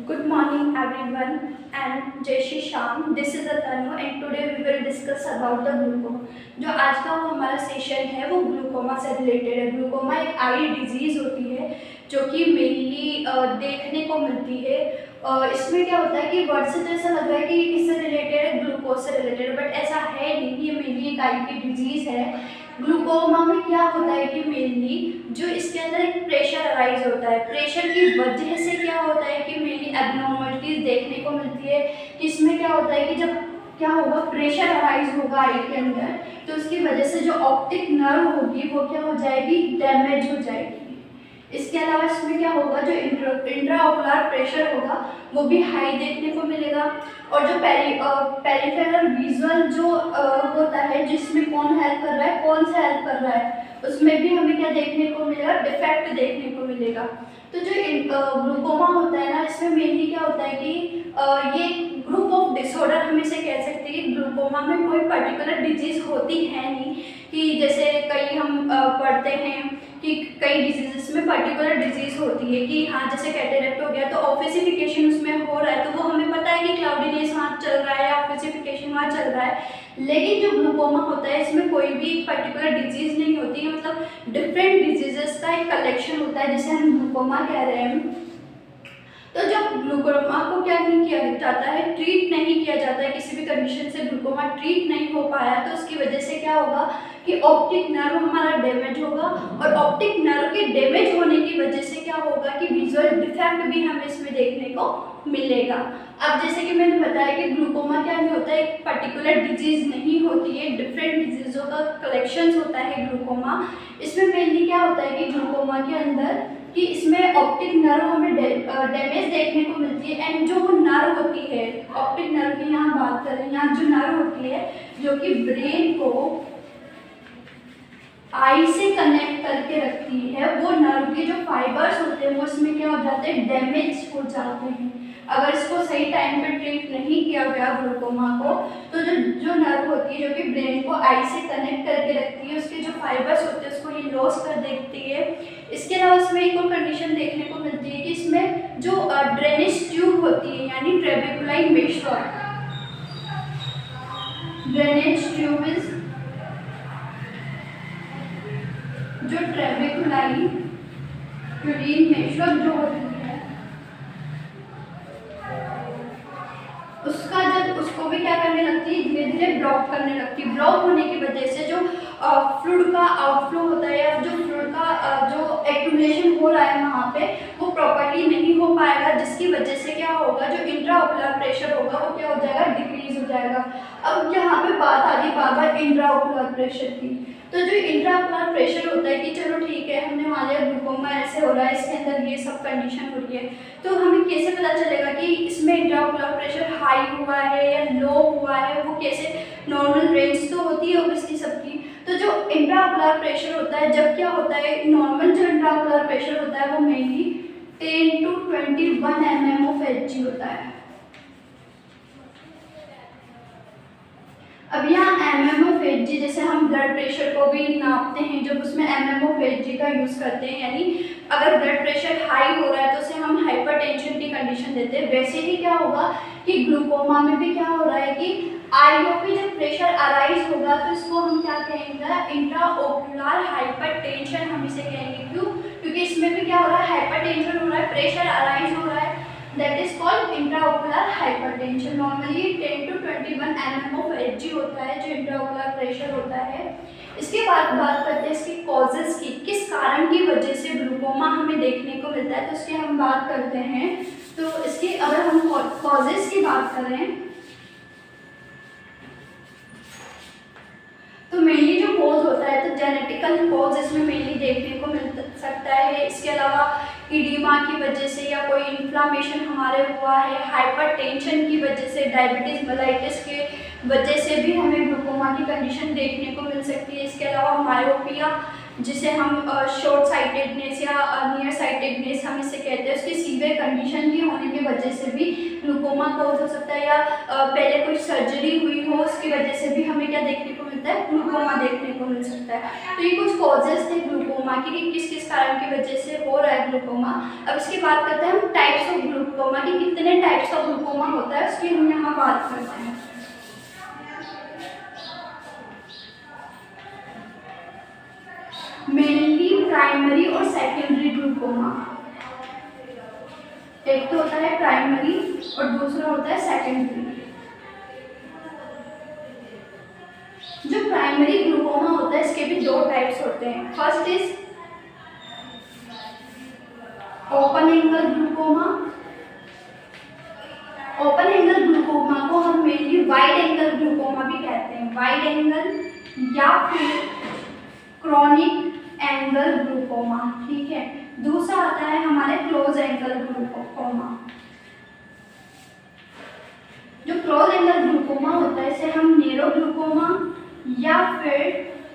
Good morning everyone and Jai Shri Shyam. This is Atanu and today we will discuss about the glaucoma. जो आज का हमारा session है वो glaucoma से रिलेटेड है। ग्लूकोमा एक आई डिजीज़ होती है जो कि मेनली देखने को मिलती है। इसमें क्या होता है कि वर्ड से तो ऐसा लग रहा है कि किससे रिलेटेड है, ग्लूकोज से रिलेटेड, बट ऐसा है नहीं। ये मेनली एक आई की डिजीज़ है। ग्लूकोमा में क्या होता है कि मेनली जो इसके अंदर एक प्रेशर अराइज होता है, प्रेशर की वजह से क्या होता है कि मेनली एबनॉर्मलिटीज देखने को मिलती है। कि इसमें क्या होता है कि जब क्या होगा, प्रेशर अराइज होगा आई के अंदर, तो उसकी वजह से जो ऑप्टिक नर्व होगी वो क्या हो जाएगी, डैमेज हो जाएगी। इसके अलावा इसमें क्या होगा, जो इंट्राओकुलर प्रेशर होगा वो भी हाई देखने को मिलेगा। और जो पेरिफेरल विजुअल जो होता है, जिसमें कौन हेल्प कर रहा है, कौन सा हेल्प कर रहा है, उसमें भी हमें क्या देखने को मिलेगा, डिफेक्ट देखने को मिलेगा। तो जो ग्लूकोमा होता है ना, इसमें मेनली क्या होता है कि ये ग्रुप ऑफ डिसऑर्डर हम इसे कह सकते हैं। कि ग्लूकोमा में कोई पर्टिकुलर डिजीज होती है नहीं, कि जैसे कई हम पढ़ते हैं कि कई डिजीजेस में पर्टिकुलर डिजीज होती है कि हाँ जैसे कैटरेक्ट हो गया तो ऑफिसिफिकेशन उसमें हो रहा है, तो वो हमें पता है कि क्लाउडीनेस वहाँ चल रहा है या ऑफिसिफिकेशन वहाँ चल रहा है। लेकिन जो ग्लूकोमा होता है इसमें कोई भी पर्टिकुलर डिजीज नहीं होती है, मतलब डिफरेंट डिजीजेस का एक कलेक्शन होता है जिसे हम ग्लूकोमा कह रहे हैं। तो जब ग्लूकोमा को क्या नहीं किया जाता है, ट्रीट नहीं किया जाता है, किसी भी कंडीशन से ग्लूकोमा ट्रीट नहीं हो पाया, तो उसकी वजह से क्या होगा कि ऑप्टिक नर्व हमारा डैमेज होगा। और ऑप्टिक नर्व के डैमेज होने की वजह से क्या होगा कि विजुअल डिफेक्ट भी हमें इसमें देखने को मिलेगा। अब जैसे कि मैंने बताया कि ग्लूकोमा क्या नहीं होता है, एक पर्टिकुलर डिजीज नहीं होती है, डिफरेंट डिजीजों का कलेक्शन होता है ग्लूकोमा। इसमें मेनली क्या होता है कि ग्लूकोमा के अंदर कि इसमें ऑप्टिक नर्व हमें डैमेज देखने को मिलती है। एंड जो वो नर्व होती है, ऑप्टिक नर्व की यहाँ बात करें, यहाँ जो नर्व होती है जो कि ब्रेन को आई से कनेक्ट करके रखती है, वो नर्व के जो फाइबर्स होते हैं वो इसमें क्या हो जाते हैं, डैमेज हो जाते हैं। अगर इसको सही टाइम पे ट्रीट नहीं किया गया ग्लूकोमा को, तो जो नर्व होती है जो कि ब्रेन को आई से कनेक्ट करके रखती है, उसके जो फाइबर्स होते हैं उसको ये लॉस कर देती है। इसके अलावा इसमें एक और कंडीशन देखने को मिलती है कि इसमें जो ड्रेनेज ट्यूब होती है, यानी ट्रेबेकुलाई मेशवर, ड्रेनेज ट्यूब इज जो ट्रेबेकुलाई मेशवर जो होती है उसका जब उसको भी क्या करने लगती है, धीरे धीरे ब्लॉक करने लगती है। ब्लॉक होने की वजह से जो फ्लूइड का आउटफ्लो होता है या जो फ्लूइड का जो एक्यूमुलेशन हो रहा है वहाँ पे, वो प्रॉपर्ली नहीं हो पाएगा, जिसकी वजह से क्या होगा, जो इंट्राओकुलर प्रेशर होगा वो क्या हो जाएगा, डिक्रीज हो जाएगा। अब यहाँ पे बात आ रही बार बार इंट्राओकुलर प्रेशर की। तो जो इंट्राओकुलर प्रेशर होता है कि चलो ठीक है, हमने मान लिया ग्लूकोमा ऐसे हो रहा है, इसके अंदर ये सब कंडीशन हो रही है, तो हमें कैसे पता चलेगा कि इसमें इंट्राओकुलर प्रेशर हाई हुआ है या लो हुआ है, वो कैसे, नॉर्मल रेंज तो होती है ऑब्वियसली सबकी। तो जो इंट्राओकुलर प्रेशर होता है, जब क्या होता है, नॉर्मल जो इंट्राओकुलर प्रेशर होता है वो mainly 10 to 21 mm of Hg होता है। अब यहाँ mm of Hg, जैसे हम ब्लड प्रेशर को भी नापते हैं जब उसमें mm of Hg का यूज करते हैं, यानी अगर ब्लड प्रेशर हाई हो रहा है तो उसे हम हाइपरटेंशन की कंडीशन देते हैं। वैसे ही क्या होगा कि ग्लूकोमा में भी क्या हो रहा है कि आईओपी जब प्रेशर अराइज होगा तो इसको हम क्या कहेंगे, इंट्राओकुलर हाइपरटेंशन हम इसे कहेंगे। क्यों? क्योंकि इसमें भी क्या हो रहा है, हाइपरटेंशन हो रहा है, प्रेशर अराइज हो रहा है, that is called intraocular hypertension. Normally 10 to 21 mm of Hg होता है जो इंट्राओकुलर प्रेशर होता है। इसके बाद बात करते हैं इसकी कॉजेज की, किस कारण की वजह से ग्लूकोमा हमें देखने को मिलता है, तो इसकी हम बात करते हैं। तो इसकी अगर हम कॉजेज की बात करें तो मेनली जो कॉज होता है, तो जेनेटिकल कॉज इसमें मेनली देखने को मिल सकता है। इसके अलावा इडीमा की वजह से या कोई इन्फ्लामेशन हमारे हुआ है, हाइपरटेंशन की वजह से, डायबिटीज मेलाइटिस के वजह से भी हमें ग्लूकोमा की कंडीशन देखने को मिल सकती है। इसके अलावा मायोपिया, जिसे हम शॉर्ट साइटेडनेस या नियर साइटेडनेस हम इसे कहते हैं, उसकी सीवियर कंडीशन की होने की वजह से भी ग्लूकोमा कॉज हो सकता है। या पहले कोई सर्जरी हुई हो उसकी वजह से भी हमें क्या देखने को मिलता है, मिलता है, ग्लूकोमा देखने को मिल सकता है। तो ये कुछ कॉजेज थे ग्लूकोमा की कि किस किस कारण की वजह से हो रहा है ग्लूकोमा। अब इसकी बात करते हैं हम टाइप्स ऑफ ग्लूकोमा की, कितने टाइप्स का ग्लूकोमा होता है उसकी हम यहाँ बात करते हैं। मेनली प्राइमरी और सेकेंडरी ग्लूकोमा, एक तो होता है प्राइमरी और दूसरा होता है सेकेंडरी। जो प्राइमरी ग्लूकोमा होता है इसके भी दो टाइप्स होते हैं। First is open angle glaucoma. Open angle glaucoma को हम मेनली वाइड एंगल ग्लूकोमा भी कहते हैं, वाइड एंगल या फिर क्रॉनिक एंगल ग्लूकोमा, ठीक है। दूसरा आता है हमारे क्लोज एंगल ग्लूकोमा। जो क्लोज एंगल ग्लूकोमा होता है इसे हम नेरो ग्लूकोमा या फिर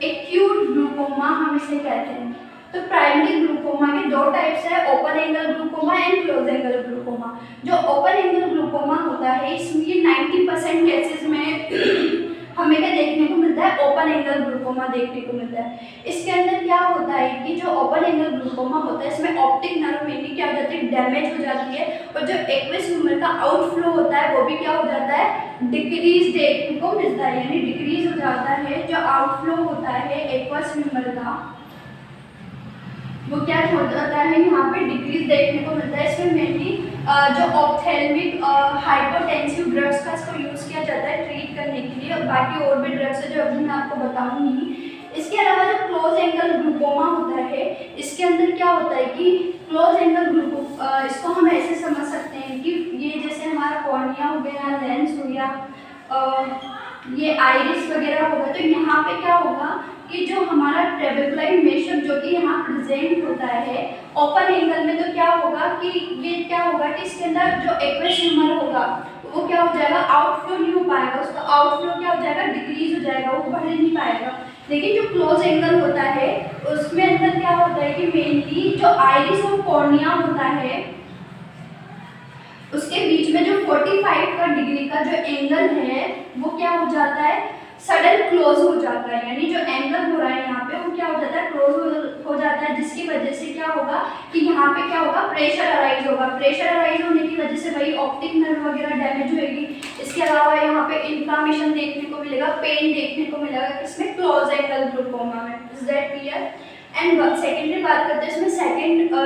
एक्यूट ग्लूकोमा हम इसे कहते हैं। तो प्राइमरी ग्लूकोमा के दो टाइप्स है, open angle glaucoma and close angle glaucoma. जो ओपन एंगल ग्लूकोमा होता है इसमें 90% केसेस में हमें क्या देखने को मिलता है, ओपन एंगल ग्लूकोमा देखने को मिलता है। इसके अंदर क्या होता है कि जो ओपन एंगल ग्लूकोमा होता है इसमें ऑप्टिक नर्व मेनली क्या हो जाती है, डैमेज हो जाती है और जो एक्वस ह्यूमर का आउटफ्लो होता है वो भी क्या हो जाता है, डिक्रीज देखने को मिलता है, यानी डिक्रीज हो जाता है। जो आउटफ्लो होता है एक्वस ह्यूमर का वो क्या हो जाता है, यहाँ पे डिक्रीज देखने को मिलता है। इसमें मेनली जो ऑप्थेल्मिक हाइपोटेंसिव ड्रग्स का इसको यूज़ किया जाता है ट्रीट करने के लिए, बाकी और भी ड्रग्स है जो अभी मैं आपको बताऊंगी। इसके अलावा जो क्लोज एंगल ग्लूकोमा होता है इसके अंदर क्या होता है कि क्लोज एंगल ग्लूकोमा इसको हम ऐसे समझ सकते हैं कि ये जैसे हमारा कॉर्निया हो गया, लेंस हो गया, ये आइरिस वगैरह होगा, तो यहाँ पे क्या होगा कि जो हमारा ट्रेबेकुलर मेशर जो कि यहाँ प्रेजेंट होता है ओपन एंगल में, तो क्या होगा कि ये क्या होगा कि इसके अंदर जो एक्वस ह्यूमर होगा वो क्या हो जाएगा, आउटफ्लो नहीं हो पाएगा, उसका आउटफ्लो क्या हो जाएगा, डिक्रीज हो जाएगा, वो बढ़ नहीं पाएगा। लेकिन जो क्लोज एंगल होता है उसमें अंदर क्या होता है कि मेनली जो आइरिस और कॉर्निया होता है उसके बीच में जो 45 का डिग्री का जो एंगल है वो क्या हो जाता है, सडन क्लोज हो जाता है, यानी जो एंगल हो रहा है यहाँ पे वो क्या हो जाता है, क्लोज हो जाता है, जिसकी वजह से क्या होगा कि यहाँ पे क्या होगा, प्रेशर अराइज होगा। प्रेशर अराइज होने की वजह से वही ऑप्टिक नर्व वगैरह डैमेज होगी। इसके अलावा यहाँ पे इन्फ्लामेशन देखने को मिलेगा, पेन देखने को मिलेगा, किसमें, क्लोज एंगल ग्लूकोमा में। Is that clear? And secondary बात करते हैं इसमें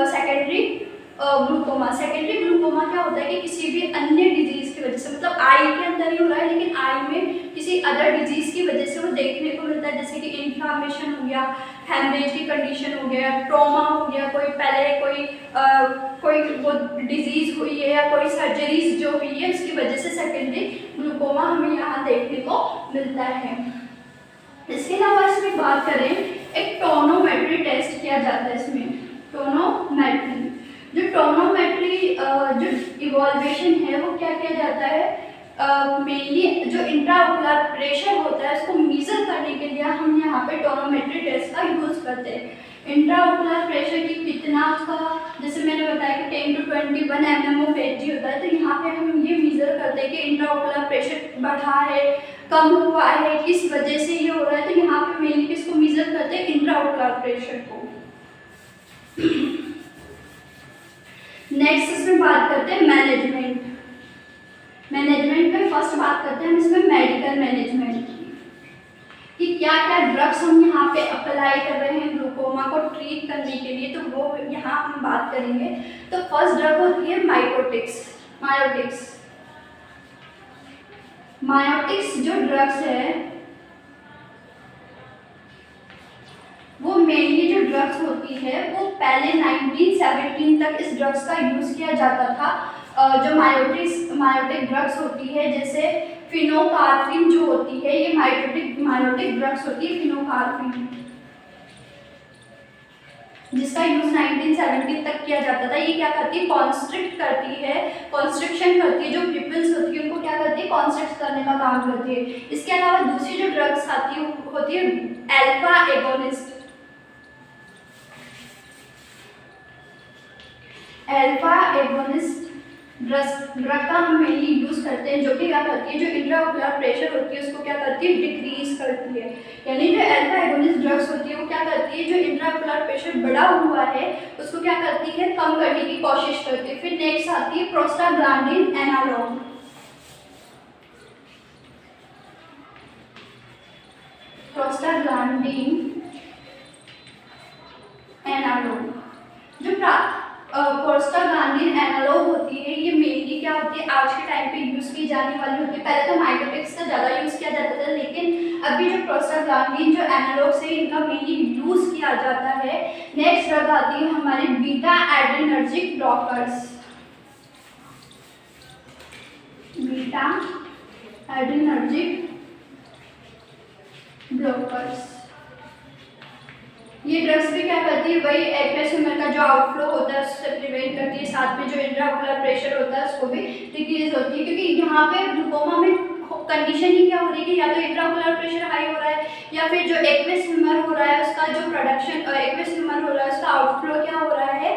सेकेंडरी ग्लूकोमा। सेकेंडरी ग्लूकोमा क्या होता है कि किसी भी अन्य डिजीज की वजह से, मतलब आई के अंदर ही हो रहा है लेकिन आई में किसी अदर डिजीज की वजह से वो देखने को मिलता है, जैसे कि इन्फ्लामेशन हो गया, हेमरेज की कंडीशन हो गया, ट्रॉमा हो गया, कोई पहले कोई वो डिजीज हुई है या कोई सर्जरीज जो हुई है उसकी वजह से सेकेंडरी ग्लूकोमा हमें यहाँ देखने को मिलता है। इसके अलावा इसमें बात करें, एक टोनोमेट्री टेस्ट किया जाता है इसमें, टोनोमेट्री। जो टोनोमेट्री जो इवॉल्वेशन है वो क्या किया जाता है, मेनली जो इंट्राओकुलर प्रेशर होता है उसको मेजर करने के लिए हम यहाँ पे टोनोमेट्री टेस्ट का यूज़ करते हैं। इंट्राओकुलर प्रेशर की कितना उसका, जैसे मैंने बताया कि 10 to 21 mm of Hg होता है, तो यहाँ पे हम ये मेजर करते हैं कि इंट्राओकुलर प्रेशर बढ़ा है, कम हुआ है, किस वजह से ये हो रहा है, तो यहाँ पे मेनली किसको मेजर करते हैं, इंट्राओकुलर प्रेशर को। नेक्स्ट इसमें बात करते हैं मैनेजमेंट। मैनेजमेंट में फर्स्ट बात करते हैं हम इसमें मेडिकल मैनेजमेंट की, कि क्या क्या ड्रग्स हम यहाँ पे अप्लाई कर रहे हैं ग्लूकोमा को ट्रीट करने के लिए, तो वो यहाँ हम बात करेंगे। तो फर्स्ट ड्रग होती है मायोटिक्स जो ड्रग्स है वो मेनली जो ड्रग्स होती है वो पहले 1917 तक इस ड्रग्स का यूज़ किया जाता था। जो मायोटिक ड्रग्स होती है, जैसे फिनोकार्पिन जो होती है, ये मायोटिक ड्रग्स होती है, फिनोकार्पिन, जिसका यूज 1970 तक किया जाता था। ये क्या करती है, कॉन्स्ट्रिक्शन करती है, जो पिपल्स होती है उनको क्या करती है, कॉन्स्ट्रिक्ट करने का काम करती है। इसके अलावा दूसरी जो ड्रग्स आती है होती है अल्फा एगोनिस्ट। ड्रग का हम मेनली यूज़ करते हैं, जो कि क्या करती है, जो इंट्राओकुलर प्रेशर होती है उसको क्या करती है, डिक्रीज करती है। यानी जो अल्फा एगोनिस्ट ड्रग्स होती है वो क्या करती है, जो इंट्राओकुलर प्रेशर बढ़ा हुआ है उसको क्या करती है, कम करने की कोशिश करती है। फिर नेक्स्ट आती है प्रोस्टाग्लैंडिन एनालॉग। प्रोस्टाग्लैंडिन एनालॉग, जो प्रोस्टाग्लैंडिन एनालॉग होती है ये मेनली क्या होती है, आज के टाइम पे यूज़ की जाने वाली होती है। पहले तो माइकोटिक्स का ज़्यादा यूज़ किया जाता था, लेकिन अभी जो प्रोस्टाग्लैंडिन जो एनालॉग्स है इनका मेनली यूज़ किया जाता है। नेक्स्ट ड्रग आती है हमारी beta adrenergic blockers. Beta adrenergic blockers, ये ड्रग्स भी क्या करती है, वही एक्वेस ह्यूमर का जो आउटफ्लो होता है उससे प्रिवेंट करती है, साथ में जो इंट्राओकुलर प्रेशर होता है उसको भी डिक्रीज होती है। क्योंकि यहाँ पे ग्लूकोमा में कंडीशन ही क्या हो रही है कि या तो इंट्राओकुलर प्रेशर हाई हो रहा है या फिर जो एक्वेस ह्यूमर हो रहा है उसका जो प्रोडक्शन एक्वेस ह्यूमर हो रहा है उसका आउटफ्लो क्या हो रहा है,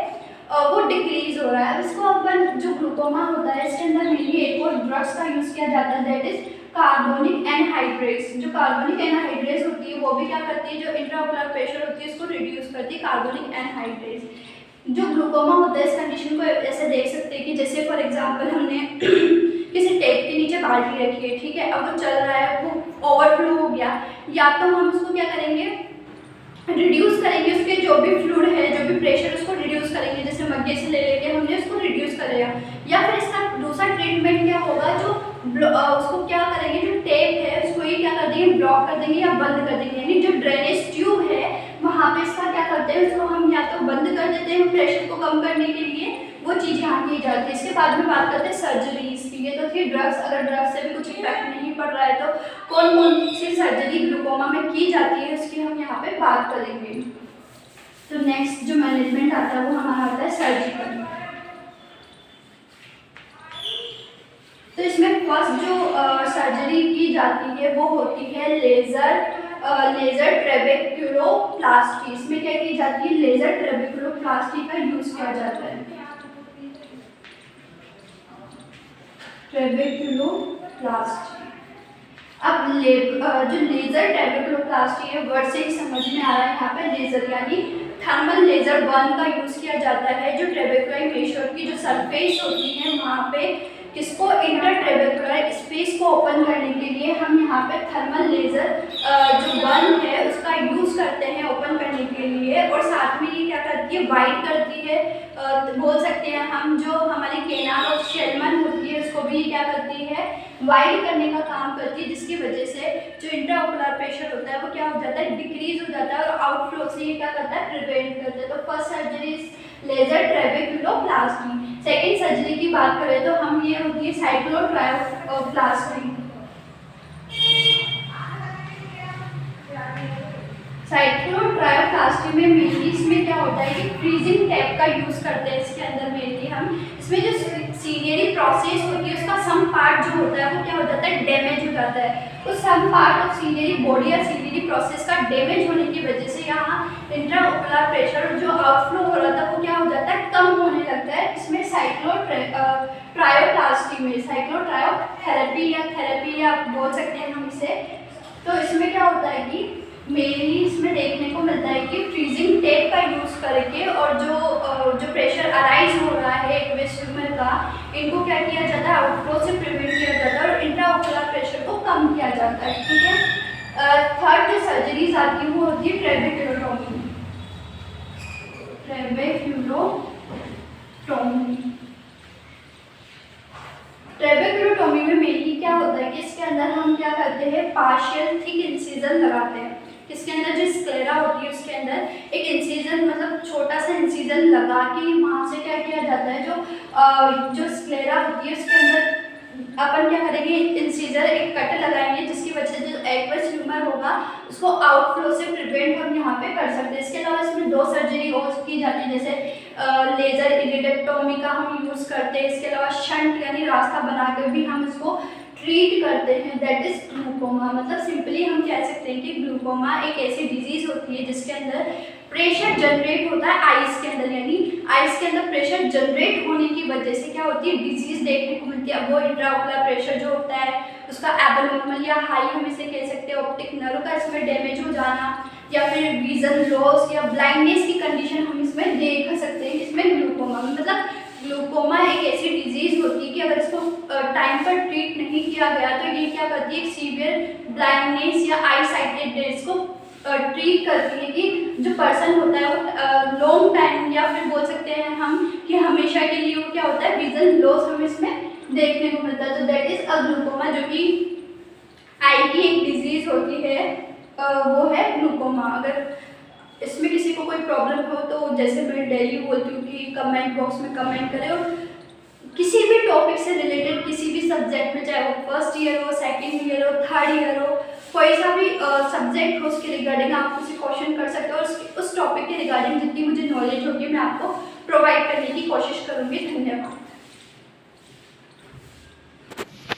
वो डिक्रीज हो रहा है। इसको अपन जो ग्लूकोमा होता है इसके अंदर मेनली एक और ड्रग्स का यूज़ किया जाता है, दैट इज कार्बोनिक एनहाइड्रेट्स। जो कार्बोनिक एनहाइड्रेट्स होती है वो भी क्या करती है, जो इंट्राओकुलर प्रेशर होती है उसको रिड्यूस करती है, कार्बोनिक एनहाइड्रेट्स। जो ग्लूकोमा होता है इस कंडीशन को ऐसे देख सकते हैं कि जैसे फॉर एग्जांपल हमने किसी टेप के नीचे बाल्टी रखी है, ठीक है, अब वो चल रहा है, वो ओवरफ्लो हो गया, या तो हम उसको क्या करेंगे, रिड्यूस करेंगे, उसके जो भी फ्लूइड है जो भी प्रेशर उसको रिड्यूस करेंगे, जैसे मग्गे से ले लेके हमने उसको रिड्यूस करेगा। या फिर इसका दूसरा ट्रीटमेंट क्या होगा, जो उसको क्या करेंगे, जो टेप है उसको ही क्या कर देंगे, ब्लॉक कर देंगे या बंद कर देंगे। यानी जो ड्रेनेज ट्यूब है वहाँ पे इसका क्या करते हैं, उसको हम या तो बंद कर देते हैं प्रेशर को कम करने के लिए, वो चीज़ यहाँ की जाती है। इसके बाद में बात करते हैं सर्जरीज की। ये तो थी ड्रग्स, अगर ड्रग्स से भी कुछ इफेक्ट नहीं पड़ रहा है तो कौन कौन सी सर्जरी ग्लूकोमा में की जाती है उसकी हम यहाँ पे बात करेंगे। तो नेक्स्ट जो मैनेजमेंट आता है वो हमारा आता है सर्जिकल। तो इसमें फर्स्ट जो सर्जरी की जाती है वो होती है लेजर ट्रेबेक्युलोप्लास्टी। इसमें क्या की जाती है, लेजर ट्रेबेक्युलोप्लास्टी का यूज किया जाता है। ट्रेबेक्युलोप्लास्टी, अब जो लेजर ट्रेबेक्युलोप्लास्टी है वर्ड से ही समझ में आ रहा है, यहाँ पे लेजर यानी थर्मल लेजर बर्न का यूज किया जाता है। जो ट्रेबेक्युलर मेशर की जो सरफेस होती है वहाँ पे किसको, इंटरट्रेबेक्युलर स्पेस को ओपन करने के लिए हम यहाँ पे थर्मल लेजर जो बर्न है उसका यूज़ करते हैं ओपन करने के लिए। और साथ में ये क्या करती है, वाइड करती है, बोल सकते हैं हम, जो हमारी केनाल और शेलमन होती है उसको भी क्या करती है, वाइड करने का काम करती है, जिसकी वजह से जो इंट्राओकुलर प्रेशर होता है वो क्या हो जाता है, डिक्रीज हो जाता है और आउटफ्लो से ये क्या करता है, प्रिवेंट करता है। तो first surgery laser trabeculoplasty. Second surgery की बात करें तो हम ये होती है साइक्लोट्रायोप्लास्टी। साइक्लोट्रायोप्लास्टी में मेनली इसमें क्या होता है कि फ्रीजिंग टैप का यूज करते हैं इसके अंदर मेनली हम। इसमें जो सीलियरी प्रोसेस होती है उसका सम पार्ट जो होता है वो क्या हो जाता है, डैमेज हो जाता है। उस some part of ciliary body या सीलियरी प्रोसेस का डैमेज होने की वजह से यहाँ इंट्राओकुलर प्रेशर जो आउटफ्लो हो रहा था वो क्या हो जाता है, कम होने लगता है। इसमें साइक्लोट्रायोप्लास्टी में साइक्लोट्रायोथेरेपी या बोल सकते हैं हम इसे। तो इसमें क्या होता है कि मेनली इसमें देखने को मिलता है कि फ्रीजिंग टेप का यूज़ करके और जो प्रेशर अराइज हो रहा है एक्वेस ह्यूमर का, इनको क्या किया जाता है, आउटफ्लो से प्रिवेंट किया जाता है और इंट्राओकुलर प्रेशर को कम किया जाता है, ठीक है। थर्ड जो सर्जरीज आती है वो होती है ट्रेबेक्युलोटॉमी। ट्रेबेक्युलोटॉमी में मेनली क्या होता है कि इसके अंदर हम क्या करते हैं, पार्शियल थिक इंसिजन लगाते हैं। इसके अंदर जो स्क्लेरा होती है उसके अंदर एक इंसिजन, मतलब छोटा सा इंसिजन लगा के वहाँ से क्या किया जाता है, जो स्क्लेरा होती है उसके अंदर अपन क्या करेंगे, इंसिजर एक कट लगाएंगे जिसकी वजह से जो एक्वेस ह्यूमर होगा उसको आउटफ्लो से प्रिवेंट हम यहाँ पे कर सकते हैं। इसके अलावा इसमें दो सर्जरी और की जाती है, जैसे लेजर इरिडेक्टोमी का हम यूज़ करते हैं। इसके अलावा शंट यानी रास्ता बनाकर भी हम इसको ट्रीट करते हैं, दैट इज ग्लूकोमा। मतलब सिंपली हम कह सकते हैं कि ग्लूकोमा एक ऐसी डिजीज होती है जिसके अंदर प्रेशर जनरेट होता है आइस के अंदर, यानी आइस के अंदर प्रेशर जनरेट होने की वजह से क्या होता होती है डिजीज़ देखने को मिलती है। वो इंट्राओकुलर प्रेशर जो होता है उसका एबनॉर्मल या हाई हम इसे कह सकते हैं, ऑप्टिक नर्व का इसमें डैमेज हो जाना, या फिर विजन लॉस या ब्लाइंडनेस की कंडीशन हम इसमें देख सकते हैं। इसमें ग्लूकोमा मतलब ग्लूकोमा एक ऐसी डिजीज़ होती है कि अगर इसको टाइम पर ट्रीट नहीं किया गया तो ये क्या करती है, सीवियर ब्लाइंडनेस या आई साइटेडनेस को ट्रीट करती है कि जो पर्सन होता है वो लॉन्ग टाइम या फिर बोल सकते हैं हम कि हमेशा के लिए वो क्या होता है, विजन लॉस हमें इसमें देखने को मिलता है। तो दैट इज अ ग्लूकोमा, जो कि आई की एक डिजीज़ होती है, वो है ग्लूकोमा। अगर इसमें किसी को कोई प्रॉब्लम हो तो जैसे मैं डेली बोलती हूँ कि कमेंट बॉक्स में कमेंट करें, और किसी भी टॉपिक से रिलेटेड किसी भी सब्जेक्ट में, चाहे वो फर्स्ट ईयर हो, सेकेंड ईयर हो, थर्ड ईयर हो, कोई सा भी सब्जेक्ट हो उसके रिगार्डिंग आप मुझे क्वेश्चन कर सकते हो, और उस टॉपिक के रिगार्डिंग जितनी मुझे नॉलेज होगी मैं आपको प्रोवाइड करने की कोशिश करूँगी। धन्यवाद।